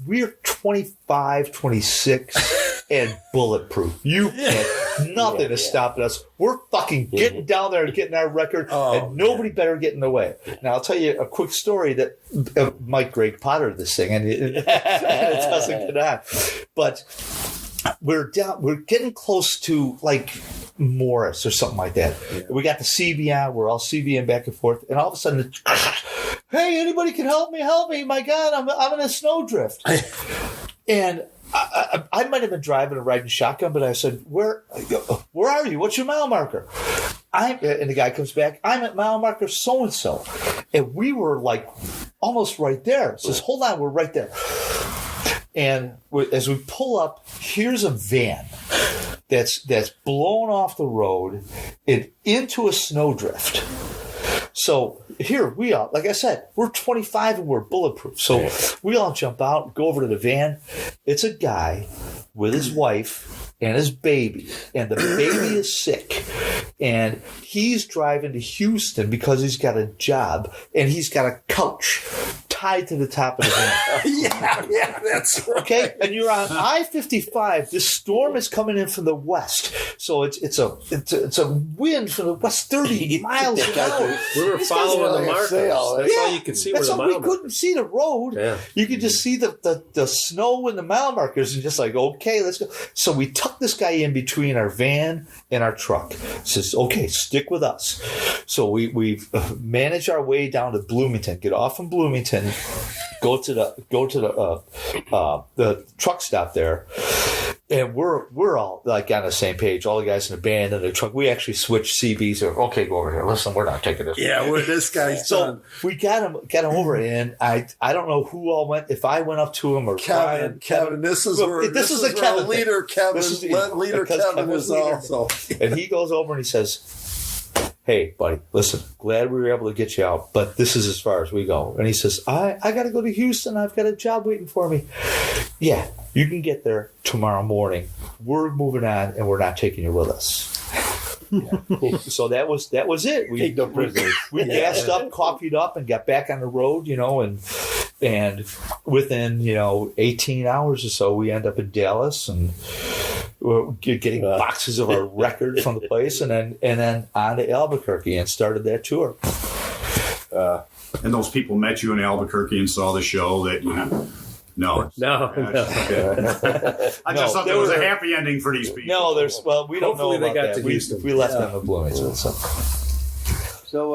We're 25, 26, and bulletproof. You can't, nothing is stopping us. We're fucking getting down there and getting our record, and nobody better get in the way. Now, I'll tell you a quick story that Mike Greg Potter this thing, and it doesn't get on. But we're getting close to like Morris or something like that. Yeah. We got the CB on. We're all CBing back and forth, and all of a sudden, hey, anybody can help me! Help me! My God, I'm in a snowdrift. And I might have been driving or riding shotgun, but I said, "Where are you? What's your mile marker?" And the guy comes back. I'm at mile marker so and so, and we were like almost right there. Says, "Hold on, we're right there." And as we pull up, here's a van that's blown off the road and into a snowdrift. So here we are. Like I said, we're 25 and we're bulletproof. So we all jump out, go over to the van. It's a guy with his wife and his baby, and the baby is sick. And he's driving to Houston because he's got a job, and he's got a couch tied to the top of the van. yeah, that's right. Okay, and you're on I-55. This storm is coming in from the west, so it's a wind from the west, 30 miles an hour. We were following the markers. That's all you could see. That's were the all. mile We couldn't see the road. Yeah. You could just see the snow and the mile markers, and just like, okay, let's go. So we tucked this guy in between our van and our truck. Says, okay, stick with us. So we manage our way down to Bloomington. Get off from Bloomington. Go to the truck stop there, and we're all like on the same page. All the guys in the band and the truck. We actually switched CBs. Okay, go over here. Listen, we're not taking this. Yeah, this guy's done. So we got him over, and I don't know who all went. If I went up to him or Kevin. This is where Kevin leader Kevin. Leader Kevin is also. And he goes over and he says, hey, buddy, listen, glad we were able to get you out, but this is as far as we go. And he says, I got to go to Houston. I've got a job waiting for me. Yeah, you can get there tomorrow morning. We're moving on, and we're not taking you with us. Yeah. So that was it. We gassed up, coffeed up, and got back on the road, and within 18 hours or so, we end up in Dallas, and we're getting boxes of our record from the place, and then on to Albuquerque and started that tour. And those people met you in Albuquerque and saw the show that No. No. I just thought there was a happy ending for these people. No, we don't know Hopefully they about got that. to Houston. We left them at Bloomington. So. So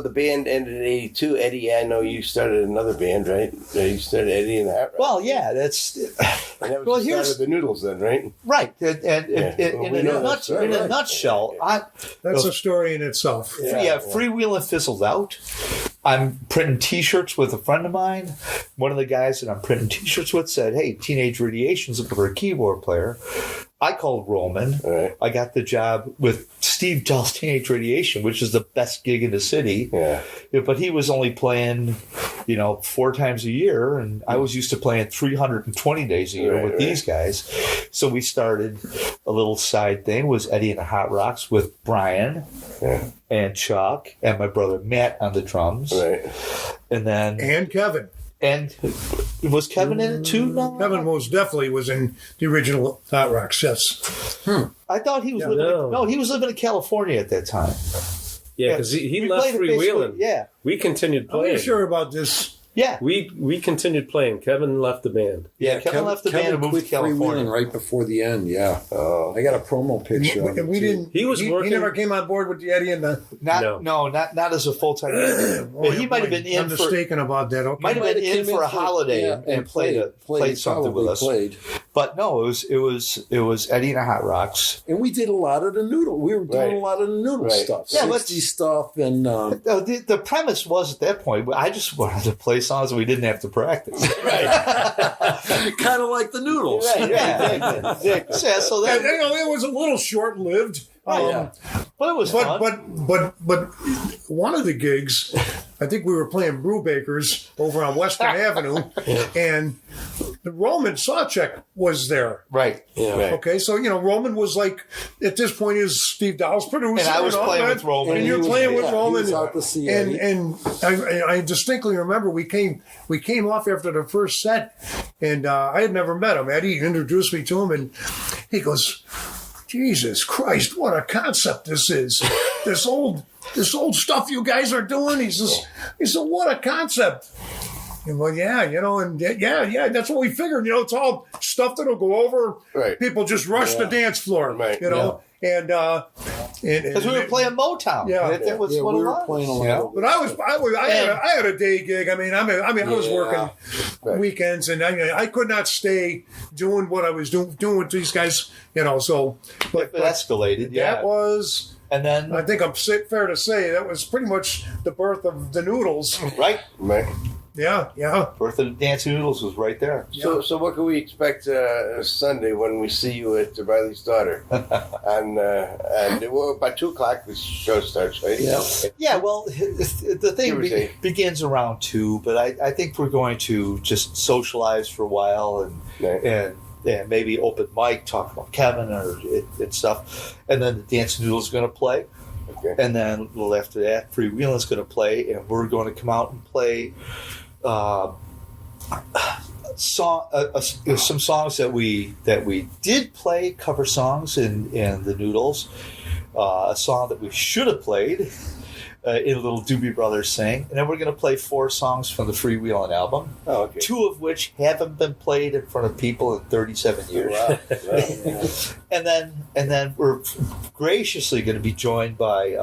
the band ended in '82. Eddie, I know you started another band, right? You started Eddie and the Hot Rods. Well, yeah, that's. And that was Well, the start here's of the Noodles, then, right? right, and in a nutshell, That's a story in itself. Freewheelin fizzled out. I'm printing T-shirts with a friend of mine. One of the guys that I'm printing T-shirts with said, "Hey, Teenage Radiation's looking for a keyboard player." I called Roman. Right. I got the job with Steve Dahl's Teenage Radiation, which is the best gig in the city. Yeah. But he was only playing, 4 times a year, and I was used to playing 320 days a year with these guys. So we started a little side thing. Was Eddie and the Hot Rocks with Brian and Chuck and my brother Matt on the drums. Right. And then And Kevin. and was Kevin in it too? No, Kevin most definitely was in the original Hot Rocks, yes. I thought he was Yeah. living. He was living in California at that time. Yeah, because he We left played it basically- Freewheelin. Yeah, We continued Are you playing. sure about this? yeah, We continued playing. Kevin left the band. yeah. Kevin left the band and moved to quit California. Freewheelin right before the end. Yeah, I got a promo picture. of it, And we too. didn't. He was He working- never came on board with the Eddie and the. Not as a full time. He might have been in I'm for mistaken about that. Okay. might have been in for a holiday yeah, and played something with us. Played. But no, it was Eddie and the Hot Rocks. And we did a lot of the noodle. We were doing a lot of the noodle stuff, Yeah, 60 stuff, and The premise was at that point, I just wanted to play songs that we didn't have to practice. kind of like the noodles. Yeah, so that, And, it was a little short lived. but it was fun. But one of the gigs, I think we were playing Brewbakers over on Western Avenue, and the Roman Sawcheck was there. Right. Okay, so Roman was like at this point is Steve Dahl's producer, And I was all playing that. with Roman. and you're he was- playing with yeah, he Roman, was out to see and Eddie. I distinctly remember we came off after the first set, and I had never met him. Eddie introduced me to him, and he goes, "Jesus Christ, what a concept this is! this old stuff you guys are doing." He says, "What a concept!" And well, yeah, that's what we figured. It's all stuff that'll go over. Right. People just rush the dance floor. Right. And Because we were playing Motown. Yeah. That was Yeah, what we it were was. playing a lot. But I had a day gig. I was working weekends, and I could not stay doing what I was doing with these guys. So, It escalated. Yeah. that was. And then I think I'm fair to say that was pretty much the birth of the Noodles. right, Right. Yeah. Birth of the Dancing Noodles was right there. So what can we expect Sunday when we see you at Riley's Daughter? and by 2:00 the show starts, right? Yeah. Yeah, well, the thing Give or take. begins around 2, but I think we're going to just socialize for a while and maybe open mic, talk about Kevin and stuff. And then the Dancing Noodles is going to play. Okay. And then a little after that, Freewheelin's going to play, and we're going to come out and play some songs that we did play, cover songs in the Noodles. A song that we should have played in a little Doobie Brothers sing. And then we're going to play 4 songs from the Freewheelin album. Oh, okay. 2 of which haven't been played in front of people in 37 years. Wow. And then we're graciously going to be joined by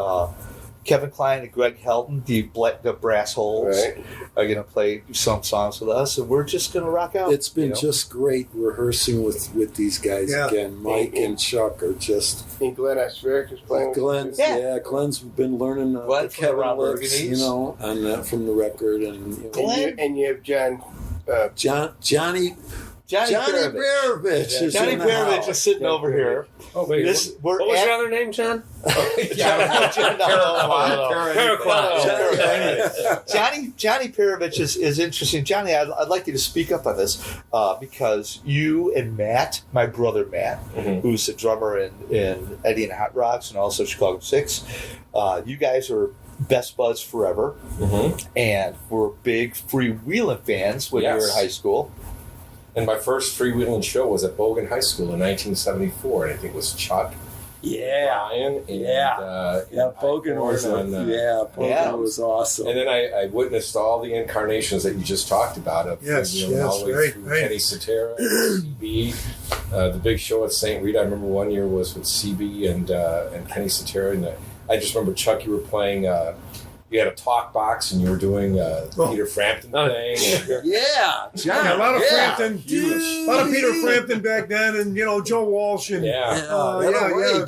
Kevin Klein and Greg Helton, the Brass Holes, Right. are going to play some songs with us, and we're just going to rock out. It's been just great rehearsing with these guys Yeah. again. Mike and Chuck are just And Glenn Aspheric is playing with Glenn's. Yeah. Yeah, Glenn's been learning Glenn the from the Kevin Rob licks, Burgundies. on from the record, and Glenn? And you have John. Johnny Perovich. Perovich is Johnny in the Perovich house. is sitting over here. Oh, wait. We're What was at- your other name, John? Johnny Perovich is interesting. Johnny, I'd like you to speak up on this because you and Matt, my brother Matt, who's the drummer in Eddie and the Hot Rocks and also Chicago 6, you guys are best buds forever, and we're big Freewheelin fans when you were in Yes. high school. And my first Freewheelin show was at Bogan High School in 1974, and I think it was Chuck Brian. And Bogan was Yeah. was awesome. And then I witnessed all the incarnations that you just talked about. Of, all the way through Kenny Cetera, CB, the big show at St. Rita. I remember one year was with CB and Kenny Cetera, and I just remember, Chuck, you were playing. You had a talk box, and you were doing Peter Frampton thing. John. A lot of Frampton, a lot of Peter Frampton back then, and Joe Walsh, and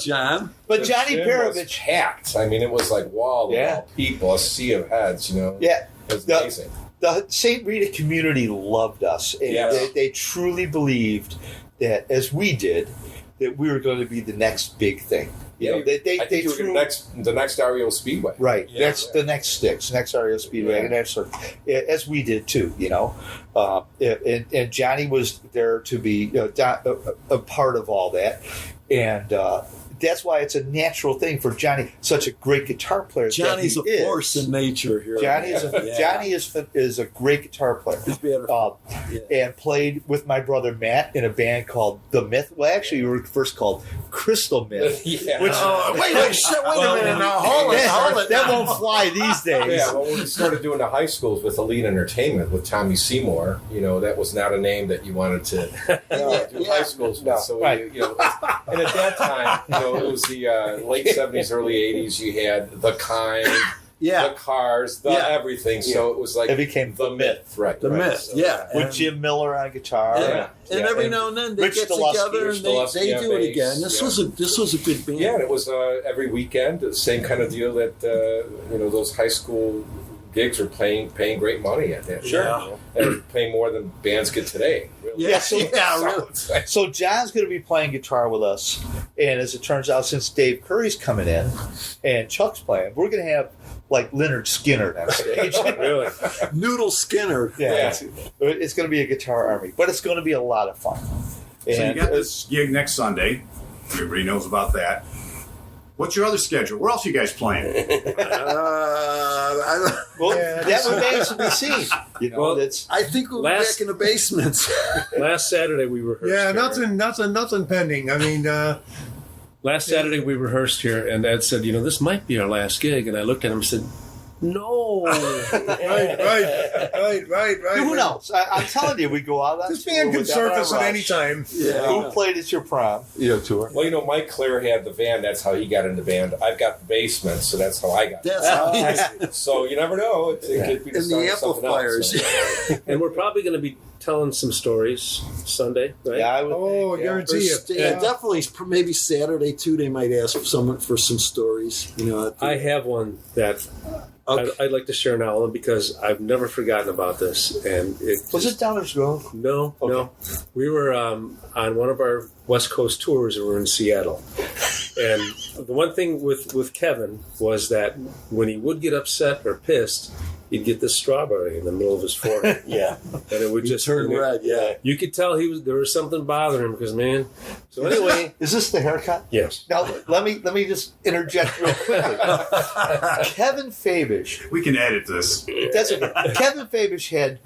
John. But Johnny Jim was Perovich, packed. I mean, it was like wall to wall people, a sea of heads. yeah, it was amazing. The St. Rita community loved us, and they truly believed that, as we did, that we were going to be the next big thing. I think you were the next REO Speedway. Right. That's the next Sticks, next REO Speedway. And that's as we did too, and Johnny was there to be a part of all that. And that's why it's a natural thing for Johnny, such a great guitar player. Johnny's a force in nature here. Johnny is a great guitar player. And played with my brother Matt in a band called The Myth. Well, actually, we were first called Crystal Myth. Wait a minute now. Hold it. That won't fly these days. Yeah, well, when we started doing the high schools with Elite Entertainment with Tommy Seymour, that was not a name that you wanted to do high schools with. So, and at that time, it was the late 70s, early 80s. You had The Kind, the Cars, everything. So it was like it became The Myth. Right. The Myth, so, with Jim Miller on guitar. And every now and then they get together and they do it again. This was a good band. Yeah, and it was every weekend, the same kind of deal that those high school gigs were paying great money at that. Sure. And paying more than bands get today. Really. Really. So John's going to be playing guitar with us, and as it turns out, since Dave Curry's coming in and Chuck's playing, we're going to have like Leonard Skinner on stage. Really? Noodle Skinner. Yeah. It's going to be a guitar army, but it's going to be a lot of fun. So you got this gig next Sunday. Everybody knows about that. What's your other schedule? Where else are you guys playing? That remains to be seen. I think we'll be back in the basements. Last Saturday we rehearsed. Yeah, here. nothing pending. I mean, last Saturday we rehearsed here, and Ed said, this might be our last gig. And I looked at him and said, no. right. Who knows? I'm telling you, we go out on This band can surface at any time. Yeah. Who played at your prom? Tour. Well, Mike Clare had the van. That's how he got into the band. I've got the basement, so that's how I got. So you never know. It could be and the amplifiers. So. And we're probably going to be telling some stories Sunday, right? Yeah, I would guarantee you. Definitely. Maybe Saturday too. They might ask someone for some stories. I have one that I'd like to share now because I've never forgotten about this. And was it Downers Grove? No. We were on one of our West Coast tours, and we were in Seattle. And the one thing with Kevin was that when he would get upset or pissed, he'd get this strawberry in the middle of his forehead. Yeah. And it would just turn red, You could tell there was something bothering him because, man. So anyway. Is this the haircut? Yes. Now, let me just interject real quickly. Kevin Fabish. We can edit this. That's okay. Kevin Fabish had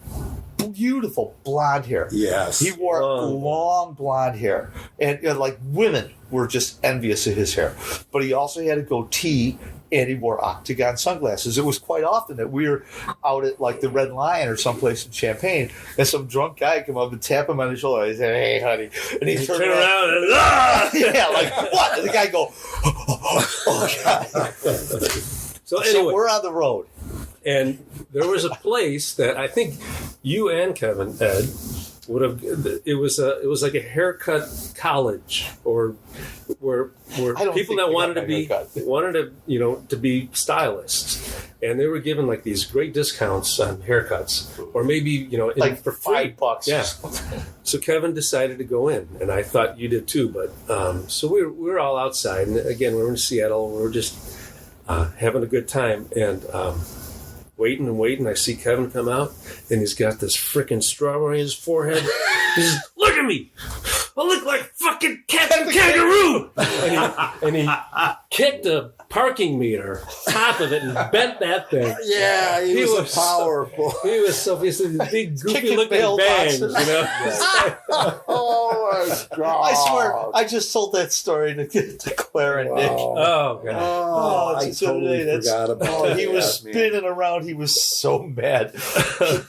beautiful blonde hair. Yes. He wore long blonde hair. And like women were just envious of his hair. But he also had a goatee, and he wore octagon sunglasses. It was quite often that we were out at like the Red Lion or someplace in Champaign, and some drunk guy come up and tap him on the shoulder. He said, "Hey, honey," and he turned around and like what? And the guy go, "Oh God." So anyway, we're on the road, and there was a place that I think you and Kevin, Ed, would have. It was like a haircut college, or where people that wanted to be stylists, and they were given like these great discounts on haircuts, or maybe for free. $5. Yeah. So Kevin decided to go in, and I thought you did too. But so we were all outside, and again we were in Seattle. We were just having a good time, and waiting. I see Kevin come out, and he's got this freaking strawberry in his forehead. He says, "Look at me! I look like fucking Captain Kangaroo!" And he kicked a parking meter top of it and bent that thing. Yeah, he was powerful. He was so big, goofy looking bangs, Oh my God. I swear, I just told that story to Claire and Nick. Oh, God. Oh, I it's the other totally day. forgot about that. He was spinning around. He was so mad.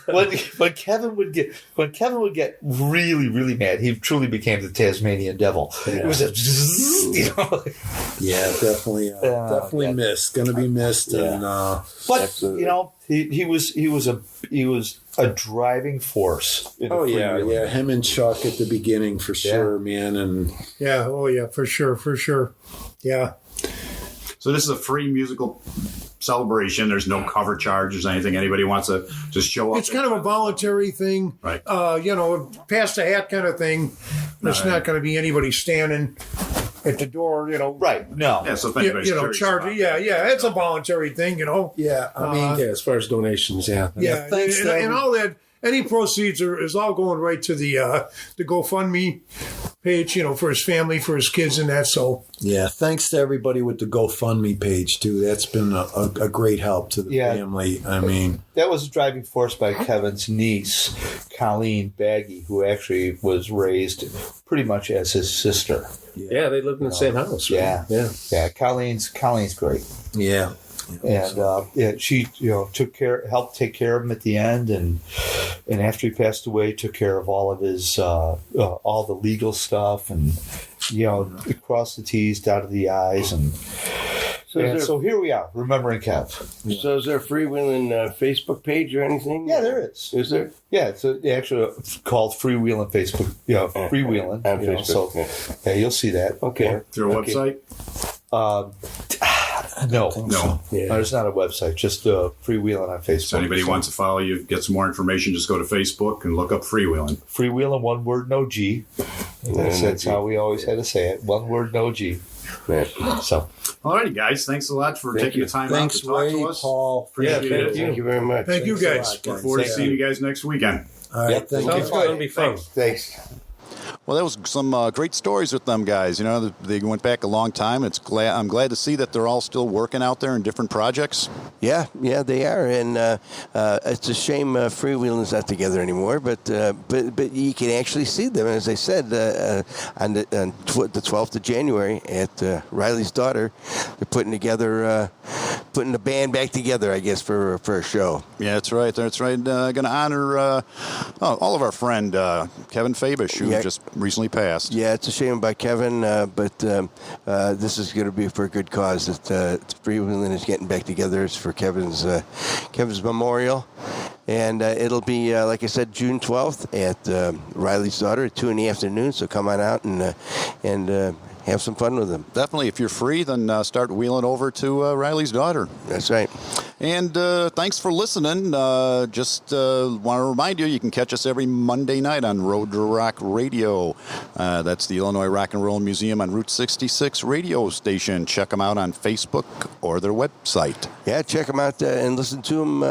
when Kevin would get really, really mad, he truly became the Tasmanian devil. It was a, Yeah, definitely missed. Going to be missed, and but absolutely. you know, he was a driving force. In the freewheeling. yeah. Him and Chuck at the beginning for sure, man, and Yeah, oh yeah, for sure. Yeah. So this is a free musical celebration. There's no cover charges or anything. Anybody wants to just show up. It's kind of a voluntary thing. Right. Pass the hat kind of thing. There's not going to be anybody standing at the door, Right. No. Yeah, so if anybody's curious charging. about Yeah, it's a voluntary thing, yeah. I mean, Yeah, as far as donations, yeah. Yeah, thanks to and all that. Any proceeds is all going right to the GoFundMe page, for his family, for his kids, and that. So yeah, thanks to everybody with the GoFundMe page too. That's been a great help to the family. I mean, that was a driving force by Kevin's niece, Colleen Baggy, who actually was raised pretty much as his sister. Yeah, they lived in the same house. Right? Yeah. Colleen's great. yeah. And she, helped take care of him at the end, and after he passed away, took care of all of his all the legal stuff, and cross the T's, dotted the I's, and so here we are, remembering Kev. So is there a Freewheelin Facebook page or anything? Yeah, there is. Is there? Yeah, it's actually called Freewheelin Facebook. Freewheelin on Facebook. So you'll see that. Okay. Is there a website? No. Yeah. There's not a website, just Freewheelin on Facebook. So anybody wants to follow you, get some more information, just go to Facebook and look up Freewheelin. Freewheelin, one word, no G. That's how we always had to say it. One word, no G. So, Alrighty, guys. Thanks a lot for taking the time out to talk to us. Paul. Appreciate it. Thank you very much. thank you guys. Look forward to seeing you guys next weekend. All right, thank you. Sounds good. It'll be fun. Thanks. Well, that was some great stories with them guys. They went back a long time. I'm glad to see that they're all still working out there in different projects. Yeah, they are, and it's a shame Freewheelin's not together anymore. But you can actually see them, as I said, on the 12th of January at Riley's Daughter. They're putting the band back together, I guess, for a show. Yeah, that's right. Going to honor all of our friend Kevin Fabish, who just recently passed. Yeah, it's a shame about Kevin, but this is going to be for a good cause. That Freewheelin is getting back together. It's for Kevin's memorial, and it'll be like I said, June 12th at Riley's Daughter at 2 PM. So come on out and have some fun with them. Definitely, if you're free, then start wheeling over to Riley's Daughter. That's right. And thanks for listening. Just want to remind you, you can catch us every Monday night on Road to Rock Radio. That's the Illinois Rock and Roll Museum on Route 66 radio station. Check them out on Facebook or their website. Yeah, check them out and listen to them.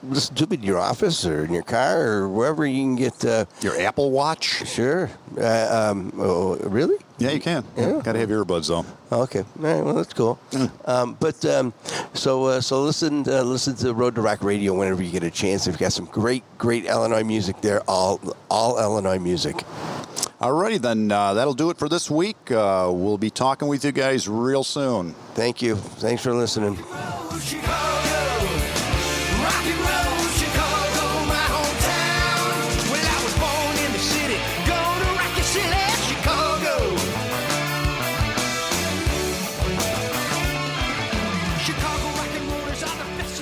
Listen to them in your office or in your car or wherever you can get your Apple Watch. Sure. Really? Yeah, you can. Yeah. Got to have earbuds though. Okay. All right. Well, that's cool. So listen to Road to Rock Radio whenever you get a chance. We've got some great Illinois music there. All Illinois music. Alrighty then. That'll do it for this week. We'll be talking with you guys real soon. Thank you. Thanks for listening. Chicago rock and rollers are the best.